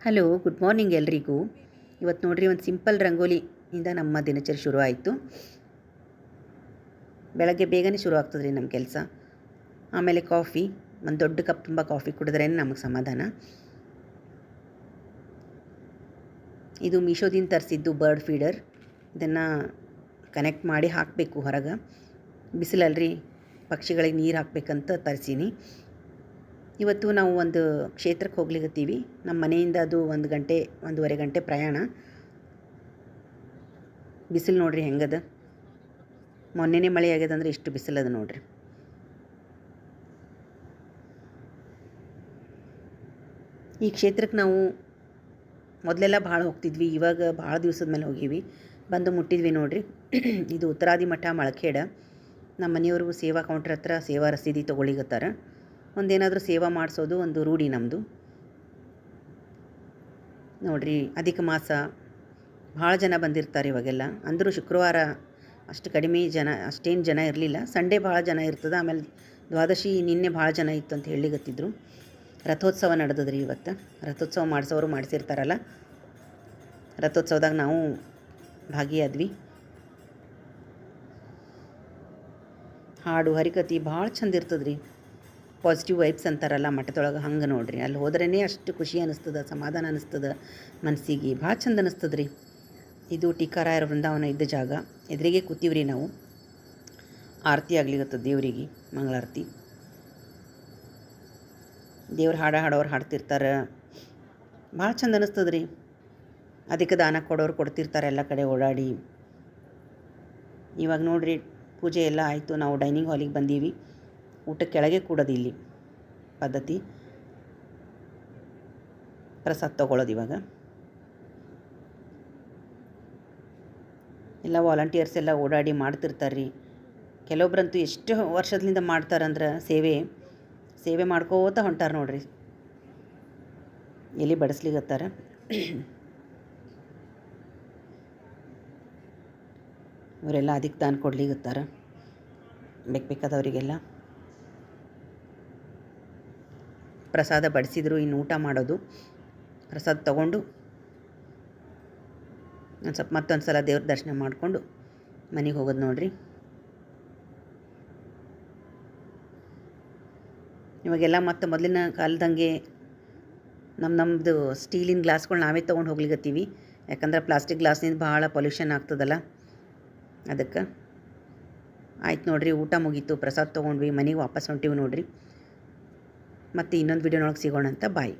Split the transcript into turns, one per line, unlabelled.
Hello, good morning ಎಲ್ರಿಗೂ. ಇವತ್ತು ನೋಡ್ರಿ ಒಂದು ಸಿಂಪಲ್ ರಂಗೋಲಿಯಿಂದ ನಮ್ಮ ದಿನಚರಿ ಶುರು ಆಯಿತು. ಬೆಳಗ್ಗೆ ಬೇಗನೆ ಶುರು ಆಗ್ತದೆ ರೀ ನಮ್ಮ ಕೆಲಸ. ಆಮೇಲೆ ಕಾಫಿ, ಒಂದು ದೊಡ್ಡ ಕಪ್ ತುಂಬ ಕಾಫಿ ಕುಡಿದ್ರೇ ನಮಗೆ ಸಮಾಧಾನ. ಇದು ಮೀಶೋದಿಂದ ತರಿಸಿದ್ದು ಬರ್ಡ್ ಫೀಡರ್. ಇದನ್ನು ಕನೆಕ್ಟ್ ಮಾಡಿ ಹಾಕಬೇಕು ಹೊರಗೆ. ಬಿಸಿಲಲ್ರಿ, ಪಕ್ಷಿಗಳಿಗೆ ನೀರು ಹಾಕಬೇಕಂತ ತರಿಸೀನಿ. ಇವತ್ತು ನಾವು ಒಂದು ಕ್ಷೇತ್ರಕ್ಕೆ ಹೋಗ್ಲಿಕತ್ತೀವಿ. ನಮ್ಮ ಮನೆಯಿಂದ ಅದು 1-1.5 ಗಂಟೆ ಪ್ರಯಾಣ. ಬಿಸಿಲು ನೋಡ್ರಿ ಹೆಂಗದ. ಮೊನ್ನೆನೇ ಮಳೆ ಆಗ್ಯದಂದ್ರೆ ಇಷ್ಟು ಬಿಸಿಲದ ನೋಡ್ರಿ. ಈ ಕ್ಷೇತ್ರಕ್ಕೆ ನಾವು ಮೊದಲೆಲ್ಲ ಭಾಳ ಹೋಗ್ತಿದ್ವಿ, ಇವಾಗ ಭಾಳ ದಿವಸದ ಮೇಲೆ ಹೋಗೀವಿ. ಬಂದು ಮುಟ್ಟಿದ್ವಿ ನೋಡ್ರಿ. ಇದು ಉತ್ತರಾದಿ ಮಠ ಮಳಖೇಡ. ನಮ್ಮ ಮನೆಯವರು ಸೇವಾ ಕೌಂಟ್ರ್ ಹತ್ರ ಸೇವಾ ರಸೀದಿ ತೊಗೊಳಿಗತ್ತಾರ. ಒಂದೇನಾದರೂ ಸೇವಾ ಮಾಡಿಸೋದು ಒಂದು ರೂಢಿ ನಮ್ಮದು ನೋಡ್ರಿ. ಅಧಿಕ ಮಾಸ ಭಾಳ ಜನ ಬಂದಿರ್ತಾರೆ ಇವಾಗೆಲ್ಲ. ಅಂದರೂ ಶುಕ್ರವಾರ ಅಷ್ಟು ಕಡಿಮೆ ಜನ, ಅಷ್ಟೇನು ಜನ ಇರಲಿಲ್ಲ. ಸಂಡೇ ಭಾಳ ಜನ ಇರ್ತದೆ. ಆಮೇಲೆ ದ್ವಾದಶಿ ನಿನ್ನೆ ಭಾಳ ಜನ ಇತ್ತು ಅಂತ ಹೇಳಿಗತ್ತಿದ್ರು. ರಥೋತ್ಸವ ನಡೆದದ್ರಿ ಇವತ್ತು. ರಥೋತ್ಸವ ಮಾಡಿಸೋರು ಮಾಡಿಸಿರ್ತಾರಲ್ಲ, ರಥೋತ್ಸವದಾಗ ನಾವು ಭಾಗಿಯಾದ್ವಿ. ಹಾಡು ಹರಿಕತಿ ಭಾಳ ಚಂದ ಇರ್ತದೆ ರೀ. ಪಾಸಿಟಿವ್ ವೈಬ್ಸ್ ಅಂತಾರಲ್ಲ ಮಠದೊಳಗೆ, ಹಂಗೆ ನೋಡ್ರಿ. ಅಲ್ಲಿ ಹೋದ್ರೇ ಅಷ್ಟು ಖುಷಿ ಅನ್ನಿಸ್ತದೆ, ಸಮಾಧಾನ ಅನ್ನಿಸ್ತದೆ ಮನಸ್ಸಿಗೆ. ಭಾಳ ಚಂದ ಅನ್ನಿಸ್ತದೆ ರೀ. ಇದು ಟೀಕಾರಾಯರ ವೃಂದಾವನ ಇದ್ದ ಜಾಗ. ಎದುರಿಗೆ ಕೂತೀವ್ರಿ ನಾವು. ಆರತಿ ಆಗ್ಲಿಕತ್ತದ ದೇವರಿಗೆ, ಮಂಗಳಾರತಿ. ದೇವ್ರ ಹಾಡೋರು ಹಾಡ್ತಿರ್ತಾರೆ. ಭಾಳ ಚಂದ ಅನ್ನಿಸ್ತದೆ ರೀ. ಅದಕ್ಕೆ ದಾನ ಕೊಡೋರು ಕೊಡ್ತಿರ್ತಾರೆ ಎಲ್ಲ ಕಡೆ ಓಡಾಡಿ. ಇವಾಗ ನೋಡ್ರಿ, ಪೂಜೆ ಎಲ್ಲ ಆಯಿತು. ನಾವು ಡೈನಿಂಗ್ ಹಾಲಿಗೆ ಬಂದೀವಿ. ಊಟ ಕೆಳಗೆ ಕೂಡೋದು ಇಲ್ಲಿ ಪದ್ಧತಿ. ಪ್ರಸಾದ ತೊಗೊಳ್ಳೋದು ಇವಾಗ. ಎಲ್ಲ ವಾಲಂಟಿಯರ್ಸ್ ಎಲ್ಲ ಓಡಾಡಿ ಮಾಡ್ತಿರ್ತಾರೆ ರೀ. ಕೆಲವೊಬ್ರಂತೂ ಎಷ್ಟು ವರ್ಷದಿಂದ ಮಾಡ್ತಾರಂದ್ರೆ ಸೇವೆ ಮಾಡ್ಕೋತ ಹೊಂಟಾರ ನೋಡ್ರಿ. ಎಲ್ಲಿ ಬಡಿಸ್ಲಿಗತ್ತಾರ. ಇವರೆಲ್ಲ ಅದಕ್ಕೆ ದಾನ ಕೊಡ್ಲಿಗತ್ತಾರ ಬೇಕಾದವರಿಗೆಲ್ಲ. ಪ್ರಸಾದ ಬಡಿಸಿದ್ರು, ಇನ್ನು ಊಟ ಮಾಡೋದು. ಪ್ರಸಾದ ತೊಗೊಂಡು ಮತ್ತೊಂದು ಸಲ ದೇವ್ರ ದರ್ಶನ ಮಾಡಿಕೊಂಡು ಮನೆಗೆ ಹೋಗೋದು ನೋಡ್ರಿ. ಇವಾಗೆಲ್ಲ ಮತ್ತು ಮೊದಲಿನ ಕಾಲದಂಗೆ ನಮ್ಮದು ಸ್ಟೀಲಿನ ಗ್ಲಾಸ್ಗಳು ನಾವೇ ತೊಗೊಂಡು ಹೋಗ್ಲಿಕತ್ತೀವಿ. ಯಾಕಂದ್ರೆ ಪ್ಲಾಸ್ಟಿಕ್ ಗ್ಲಾಸ್ನಿಂದ ಭಾಳ ಪೊಲ್ಯೂಷನ್ ಆಗ್ತದಲ್ಲ, ಅದಕ್ಕೆ. ಆಯ್ತು ನೋಡ್ರಿ, ಊಟ ಮುಗೀತು, ಪ್ರಸಾದ ತೊಗೊಂಡ್ವಿ, ಮನೆಗೆ ವಾಪಸ್ ಹೊಂಟೀವಿ ನೋಡ್ರಿ. ಮತ್ತು ಇನ್ನೊಂದು ವಿಡಿಯೋನೊಳಗೆ ಸಿಗೋಣ ಅಂತ. ಬಾಯ್.